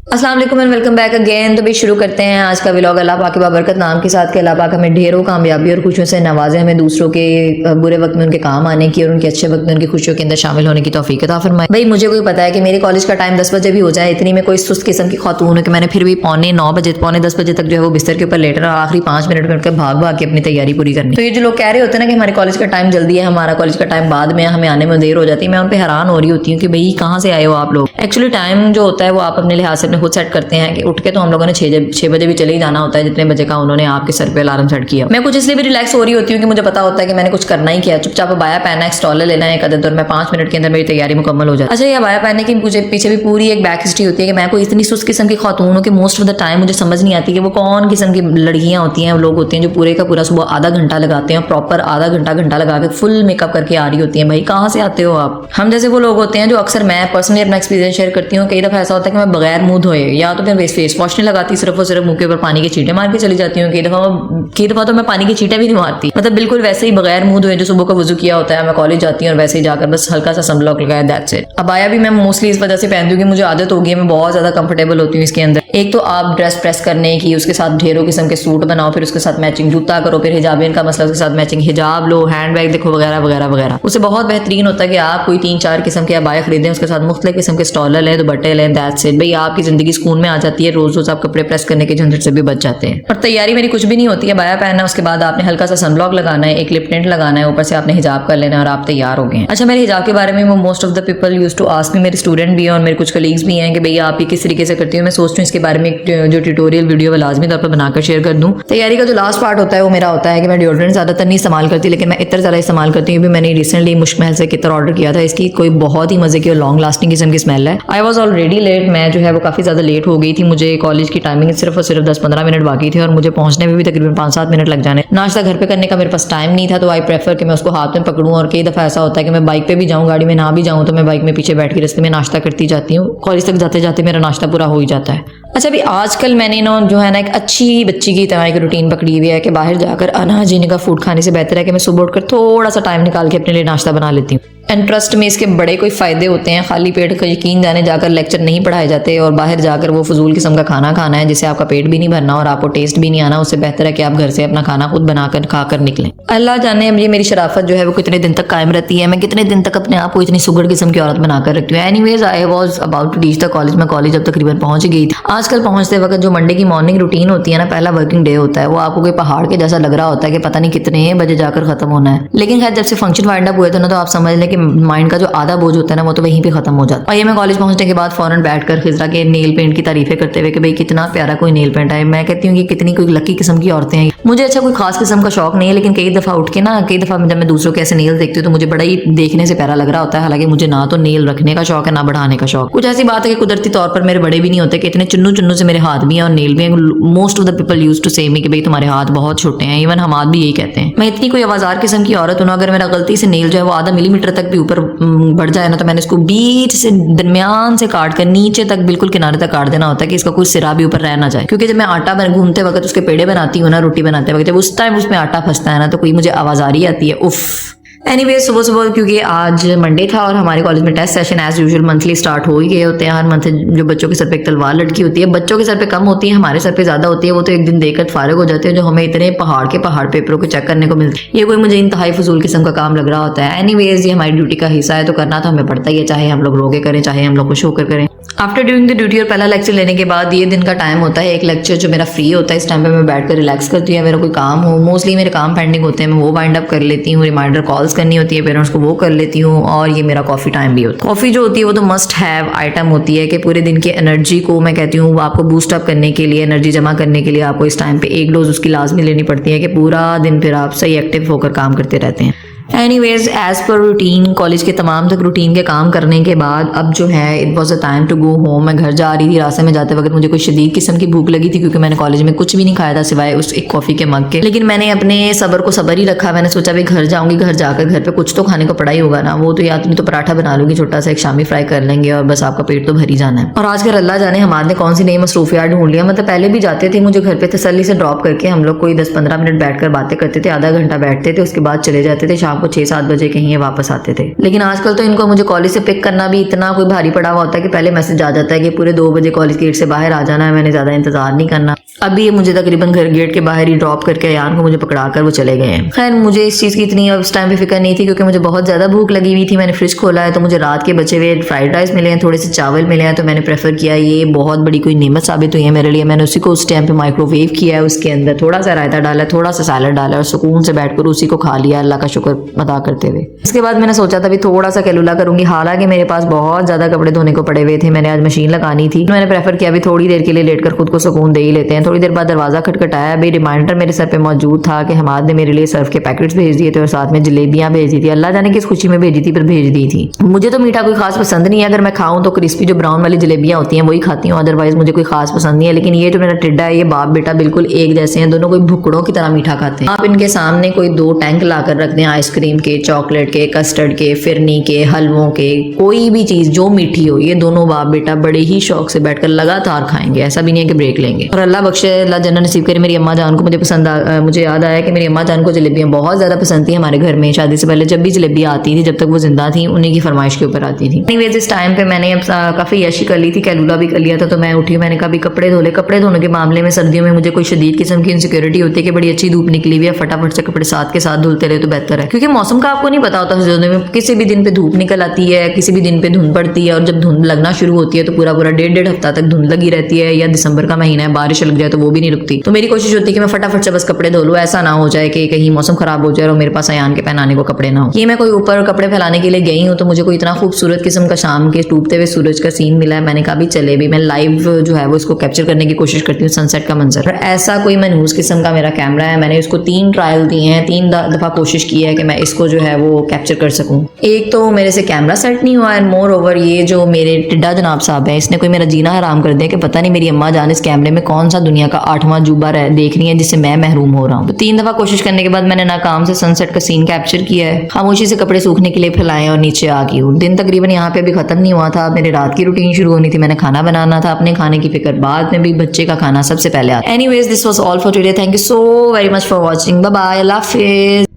अस्सलाम वालेकुम and welcome back again. तो भी शुरू करते हैं आज का व्लॉग। अल्लाह पाक की बाबरकत नाम के साथ के अल्लाह पाक हमें ढेरों कामयाबी और खुशियों से नवाजे, हमें दूसरों के बुरे वक्त में उनके काम आने की और उनके अच्छे वक्त में उनकी खुशियों के अंदर शामिल होने की तौफीक अता फरमाए। भाई मुझे कोई पता है कि मेरे कॉलेज का टाइम 10 बजे भी हो जाए, इतनी में कोई सुस्त किस्म की खातून है कि मैंने फिर भी पौने 9 बजे पौने 10 बजे तक जो है वो बिस्तर के ऊपर लेट रहा, आखिरी 5 मिनट में उठकर भाग भाग के अपनी तैयारी पूरी करनी। तो ये जो लोग कह रहे होते हैं ना कि हमारे कॉलेज का टाइम जल्दी है, हमारा कॉलेज का टाइम बाद में, हमें आने में देर हो जाती है, मैं उन पर हैरान हो रही होती हूँ कि भाई कहाँ से आए हो आप लोग। एक्चुअली टाइम जो होता है वो आप अपने लिहाज से अपने खुद सेट करते हैं कि उठ के तो हम लोगों ने 6 बजे भी चले ही जाना होता है, जितने बजे का उन्होंने आपके सर पे अलार्म सेट किया। मैं कुछ इसलिए भी रिलैक्स हो रही होती हूँ कि मुझे पता होता है कि मैंने कुछ करना ही किया, चुपचाप बाया पहना है, स्टॉलर लेना है एक अदद और मैं 5 मिनट के अंदर मेरी तैयारी मुकम्मल हो जाती है। अच्छा, ये बाया पहनने की मुझे पीछे भी पूरी एक बैक हिस्ट्री होती है कि मैं कोई इतनी सुस्त किस्म की खातून हूँ कि मोस्ट ऑफ द टाइम मुझे समझ नहीं आती कि वो कौन किस्म की लड़कियां होती हैं, लोग होते हैं जो पूरे का पूरा सुबह आधा घंटा लगाते हैं, प्रॉपर आधा घंटा लगा के फुल मेकअप करके आ रही होती है। भाई कहाँ से आते हो आप? हम जैसे वो लोग होते हैं जो अक्सर, मैं पर्सनली अपना एक्सपीरियंस शेयर करती हूँ, कई दफा ऐसा होता है कि मैं बगैर मुंह धोए या तो मैं फेस वॉश नहीं लगाती, सिर्फ और सिर्फ मुंह के ऊपर पानी के छींटे मार के चली जाती हूँ। कई दफा तो मैं पानी के छींटे भी नहीं मारती, मतलब बिल्कुल वैसे ही बगैर मुंह धोए जो सुबह का वजू किया होता है, मैं कॉलेज जाती हूँ और वैसे ही जाकर बस हल्का सा सनब्लॉक लगाया, दैट्स इट। अबाया भी मैं मोस्टली इस वजह से पहनती हूँ कि मुझे आदत हो गई है, मैं बहुत ज्यादा कंफर्टेबल होती हूँ इसके अंदर। एक तो आप ड्रेस प्रेस करने की, उसके साथ ढेरों किस्म के सूट बनाओ, फिर उसके साथ मैचिंग जूता करो, फिर हिजाबियन का मसला, उसके साथ मैचिंग हिजाब लो, हैंड बैग देखो, वगैरह वगैरह वगैरह। उससे बहुत बेहतरीन होता है कि आप कोई 3-4 किस्म के अबाया खरीदें, उसके साथ मुख्तलिफ किस्म के स्टॉलर लें, दुपट्टे लें, दैट्स इट। भाई आपकी जिंदगी सुकून में आ जाती है, रोज रोज आप कपड़े प्रेस करने के झंझट से भी बच जाते हैं। और तैयारी मेरी कुछ भी नहीं होती है, बाया पहनना, उसके बाद आपने हल्का सा सनब्लॉक लगाना है, एक लिप टिंट लगाना है, ऊपर से आपने हिजाब कर लेना है और आप तैयार हो गए। अच्छा, मेरे हिजाब के बारे में most of the people used to ask me, मेरे स्टूडेंट भी हैं और मेरे कुछ कलीग्स भी हैं कि भैया आप ये किस तरीके से करती हूँ। मैं सोचती हूँ इसके बारे में जो ट्यूटोरियल वीडियो लाजमी तौर पर बनाकर शेयर कर दूँ। तैयारी का जो लास्ट पार्ट होता है वो मेरा होता है कि मैं डिओड्रेंट ज्यादातर नहीं इस्तेमाल करती, लेकिन मैं इतर ज़्यादा इस्तेमाल करती हूँ। मैंने रिसेंटली मुश्क महल से इतर ऑर्डर किया था, इसकी कोई बहुत ही मजे की और लॉन्ग लास्टिंग किस्म की स्मेल है। आई वॉज ऑलरेडी लेट, मैं जो है वो काफी ज्यादा लेट हो गई थी, मुझे कॉलेज की टाइमिंग सिर्फ और सिर्फ 10-15 मिनट बाकी थे और मुझे पहुंचने में भी तकरीबन 5-7 मिनट लग जाने। नाश्ता घर पे करने का मेरे पास टाइम नहीं था, तो आई प्रेफर कि मैं उसको हाथ में पकड़ूं। और कई दफा ऐसा होता है कि मैं बाइक पे भी जाऊं, गाड़ी में ना भी जाऊं, तो मैं बाइक में पीछे बैठ के रास्ते में नाश्ता करती जाती हूँ। कॉलेज तक जाते जाते मेरा नाश्ता पूरा हो ही जाता है। अच्छा, अभी आजकल मैंने ना जो है ना एक अच्छी बच्ची की तरह एक रूटीन पकड़ी हुई है कि बाहर जाकर अनहाइजीनिक का फूड खाने से बेहतर है कि मैं सुबह उठकर थोड़ा सा टाइम निकाल के अपने लिए नाश्ता बना लेती हूँ। एंड ट्रस्ट में इसके बड़े कोई फायदे होते हैं। खाली पेट का यकीन जाने जाकर लेक्चर नहीं पढ़ाए जाते और बाहर जाकर वो फजूल किस्म का खाना खाना है जिससे आपका पेट भी नहीं भरना और आपको टेस्ट भी नहीं आना। उससे बेहतर है कि आप घर से अपना खाना खुद बनाकर खाकर निकलें। अल्लाह जाने अब ये मेरी शराफत जो है वो कितने दिन तक कायम रहती है, मैं कितने दिन तक अपने आप को इतनी सुगड़ किस्म की औरत बनाकर रखती हूँ। Anyways, I was about to reach the college. मैं कॉलेज अब तकरीबन पहुंच गई थी। आजकल पहुंचते वक्त जो मंडे की मॉर्निंग रूटीन होती है ना, पहला वर्किंग डे होता है, वो आपको कोई पहाड़ के जैसा लग रहा होता है कि पता नहीं कितने बजे जाकर खत्म होना है। लेकिन खैर जब से फंक्शन वाइंड अप हुए थे ना, तो आप समझ लें कि माइंड का जो आधा बोझ होता है ना वो तो वहीं पे खत्म हो जाता है। और ये मैं कॉलेज पहुंचने के बाद फौरन बैठकर खिजरा के नेल पेंट की तारीफें करते हुए कि भाई कितना प्यारा कोई नेल पेंट है। मैं कहती हूँ कि कितनी कोई लकी किस्म की औरतें हैं। मुझे अच्छा कोई खास किस्म का शौक नहीं है, लेकिन कई दफा उठ के ना, कई दफा जब मैं दूसरों के ऐसे नेल देखती हूँ तो मुझे बड़ा ही देखने से प्यारा लग रहा होता है। हालांकि मुझे ना तो नेल रखने का शौक है ना बढ़ाने का शौक। कुछ ऐसी बात है कि कुदरती तौर पर मेरे बड़े भी नहीं होते कि इतने चुन्नू चुन्नू से मेरे हाथ भी हैं और नेल भी हैं। Most of the people used to say me कि भाई तुम्हारे हाथ बहुत छोटे हैं। इवन हम भी यही कहते हैं। मैं इतनी कोई आवाजार किस्म की औरत हूँ, अगर मेरा गलती से नेल जो है वो आधा मिलीमीटर तक भी ऊपर बढ़ जाए ना, तो मैंने इसको बीच से दरमियान से काट कर नीचे तक बिल्कुल किनारे तक काट देना होता है कि इसका कोई सिरा भी ऊपर रह ना जाए। क्योंकि जब मैं आटा घूमते वक्त उसके पेड़े बनाती हूँ ना, रोटी बनाते वक्त, जब उस टाइम उसमें आटा फंसता है ना, तो कोई मुझे आवाज आ रही आती है, उफ। एनीवे, सुबह सुबह क्योंकि आज मंडे था और हमारे कॉलेज में test session as usual monthly start हो ही गए होते हैं। हर मंथ जो बच्चों के सर पे एक तलवार लटकी होती है, बच्चों के सर पे कम होती है, हमारे सर पे ज्यादा होती है। वो तो एक दिन देकर फारिग हो जाते हैं जो हमें इतने पहाड़ के पहाड़ पेपरों को चेक करने को मिलते हैं। ये कोई मुझे इंतहाई फजूल किस्म का काम लग रहा होता है। एनीवेज, ये हमारी ड्यूटी का हिस्सा है तो करना तो हमें पड़ता ही है, चाहे हम लोग रोके करें चाहे हम लोग खुश होकर करें। आफ्टर ड्यूरिंग द ड्यूटी और पहला लेक्चर लेने के बाद ये दिन का टाइम होता है एक लेक्चर जो मेरा फ्री होता है। इस टाइम पे मैं बैठकर रिलैक्स करती हूँ। मेरा कोई काम हो, मोस्टली मेरे काम पेंडिंग होते हैं, मैं वो वाइंड अप कर लेती हूँ। रिमाइंडर कॉल्स करनी होती है पेरेंट्स को, वो कर लेती हूँ। और ये मेरा कॉफी टाइम भी होता है। कॉफी जो होती है वो तो मस्ट हैव आइटम होती है कि पूरे दिन की एनर्जी को मैं कहती हूँ आपको बूस्ट अप करने के लिए, एनर्जी जमा करने के लिए आपको इस टाइम पे एक डोज उसकी लाजमी लेनी पड़ती है कि पूरा दिन फिर आप सही एक्टिव होकर काम करते रहते हैं। एनीवेज, एज पर रूटीन कॉलेज के तमाम तक रूटीन के काम करने के बाद अब जो है it was a time to go home. मैं घर जा रही थी, रास्ते में जाते वक्त मुझे कोई शदीद किस्म की भूख लगी थी क्योंकि मैंने कॉलेज में कुछ भी नहीं खाया था सिवाय उस एक कॉफी के मग के। लेकिन मैंने अपने सब्र को सब्र ही रखा। मैंने सोचा भाई घर जाऊंगी, घर जाकर घर पे कुछ तो खाने को पड़ा ही होगा ना, वो तो या तो पराठा बना लूंगी छोटा सा, एक शामी फ्राई कर लेंगे और बस आपका पेट तो भर ही जाना है। और आजकल अल्लाह जाने हमारे कौन सी नई मसरूफियात ढूंढ लिया। मतलब पहले भी जाते थे मुझे घर पे तसल्ली से ड्रॉप करके, हम लोग कोई 10-15 मिनट बैठकर बातें करते थे, आधा घंटा बैठते थे, उसके बाद चले जाते थे। शाम शाम को 6-7 बजे कहीं ये वापस आते थे। लेकिन आजकल तो इनको मुझे कॉलेज से पिक करना भी इतना कोई भारी पड़ा हुआ होता है कि पहले मैसेज आ जाता है कि पूरे 2 बजे कॉलेज गेट से बाहर आ जाना है, मैंने ज्यादा इंतजार नहीं करना। अभी ये मुझे तकरीबन घर गेट के बाहर ही ड्रॉप करके अयान को मुझे पकड़ा कर वो चले गए हैं। खैर मुझे इस चीज़ की इतनी उस टाइम पे फिक्र नहीं थी क्योंकि मुझे बहुत ज़्यादा भूख लगी हुई थी। मैंने फ्रिज खोला है तो मुझे रात के बचे हुए फ्राइड राइस मिले हैं, थोड़े से चावल मिले हैं, तो मैंने प्रेफर किया ये बहुत बड़ी कोई नेमत साबित हुई है मेरे लिए। मैंने उसी को उस टाइम पे माइक्रोवेव किया है, उसके अंदर थोड़ा सा रायता डाला, थोड़ा सा सैलड डाला और सुकून से बैठकर उसी को खा लिया अल्लाह का शुक्र अदा करते हुए। इसके बाद मैंने सोचा था भी थोड़ा सा कैलुला करूंगी, हालांकि मेरे पास बहुत ज़्यादा कपड़े धोने को पड़े हुए थे, मैंने आज मशीन लगानी थी। मैंने प्रेफर किया भी थोड़ी देर के लिए लेटकर खुद को सुकून दे ही लेते हैं। थोड़ी देर बाद दरवाज़ा खटखटाया, अभी रिमाइंडर मेरे सर पे मौजूद था कि हमाद ने मेरे लिए सर्फ के पैकेट्स भेज दिए थे और साथ में जलेबियां भेज दी थी। अल्लाह जाने किस खुशी में भेजी थी पर भेज दी थी। मुझे तो मीठा कोई खास पसंद नहीं है, अगर मैं खाऊं तो क्रिस्पी जो ब्राउन वाली जलेबियां होती हैं वही खाती हूँ, अदरवाइज मुझे कोई खास पसंद नहीं है। लेकिन ये जो मेरा टिड्डा है ये बाप बेटा बिल्कुल एक जैसे हैं, दोनों कोई भुक्कड़ों की तरह मीठा खाते हैं। आप इनके सामने कोई 2 टैंक लाकर रख दें आइसक्रीम के, चॉकलेट के, कस्टर्ड के, फिरनी के, हलवों के, कोई भी चीज जो मीठी हो, ये दोनों बाप बेटा बड़े ही शौक से बैठकर लगातार खाएंगे, ऐसा भी नहीं है कि ब्रेक लेंगे। और अल्लाह बख्शे, अल्लाह जन्नत नसीब करे मेरी अम्मा जान को। मुझे याद आया कि मेरी अम्मा जान को जलेबियां बहुत ज्यादा पसंद थी। हमारे घर में शादी से पहले जब भी जलेबियां आती थी, जब तक वो जिंदा थी, उन्हीं की फरमाइश के ऊपर आती थी। एनीवेज इस टाइम पे मैंने अब काफी यशी कर ली थी, कैलुला भी कर लिया था, तो मैं उठी, मैंने कहा भी कपड़े धो ले। कपड़े धोने के मामले में सर्दियों में मुझे कोई शदीद किस्म की इनसिक्योरिटी होती है कि बड़ी अच्छी धूप निकली हुई है, फटाफट से कपड़े साथ के साथ धुलते रहे तो बेहतर है, क्योंकि मौसम का आपको नहीं पता होता सर्दियों में, किसी भी दिन पे धूप निकल आती है, किसी भी दिन पे धुंध पड़ती है, और जब धुंध लगना शुरू होती है तो पूरा 1.5 हफ्ता तक धुंध लगी रहती है, या दिसंबर का महीना है बारिश लग जाए तो वो भी नहीं रुकती। तो मेरी कोशिश होती है कि मैं फटाफट से बस कपड़े धो लूं, ऐसा ना हो जाए कि कहीं मौसम खराब हो जाए और मेरे पास अयान के पहनाने को कपड़े ना हो। ये मैं कोई ऊपर कपड़े फैलाने के लिए गई हूँ तो मुझे कोई इतना खूबसूरत किस्म का शाम के डूबते हुए सूरज का सीन मिला है, मैंने कहा भी चले भी मैं लाइव जो है वो इसको कैप्चर करने की कोशिश करती हूँ, सनसेट का मंजर। और ऐसा कोई मनहूस किस्म का मेरा कैमरा है, मैंने इसको 3 ट्रायल दिए हैं, 3 दफा कोशिश की है कि मैं इसको जो है वो कैप्चर कर सकूं। एक तो मेरे से कैमरा सेट नहीं हुआ, एंड मोर ओवर ये जो मेरे टिड्डा जनाब साहब है, इसने कोई मेरा जीना हराम कर दिया कि पता नहीं मेरी अम्मा जान इस कैमरे में कौन सा दुनिया का 8वां अजूबा देख रही है जिससे मैं महरूम हो रहा हूँ। तो 3 दफा कोशिश करने के बाद मैंने नाकाम से सनसेट का सीन कैप्चर किया है। खामोशी से कपड़े सूखने के लिए फैलाए और नीचे आ गई हूँ। दिन तकरीबन यहाँ पे अभी खत्म नहीं हुआ था, मेरी रात की रूटीन शुरू होनी थी, मैंने खाना बनाना था, अपने खाने की फिक्र बाद में भी, बच्चे का खाना सबसे पहले आता। Anyways this was all for today, thank you so very much for watching, bye bye, अल्लाह हाफिज।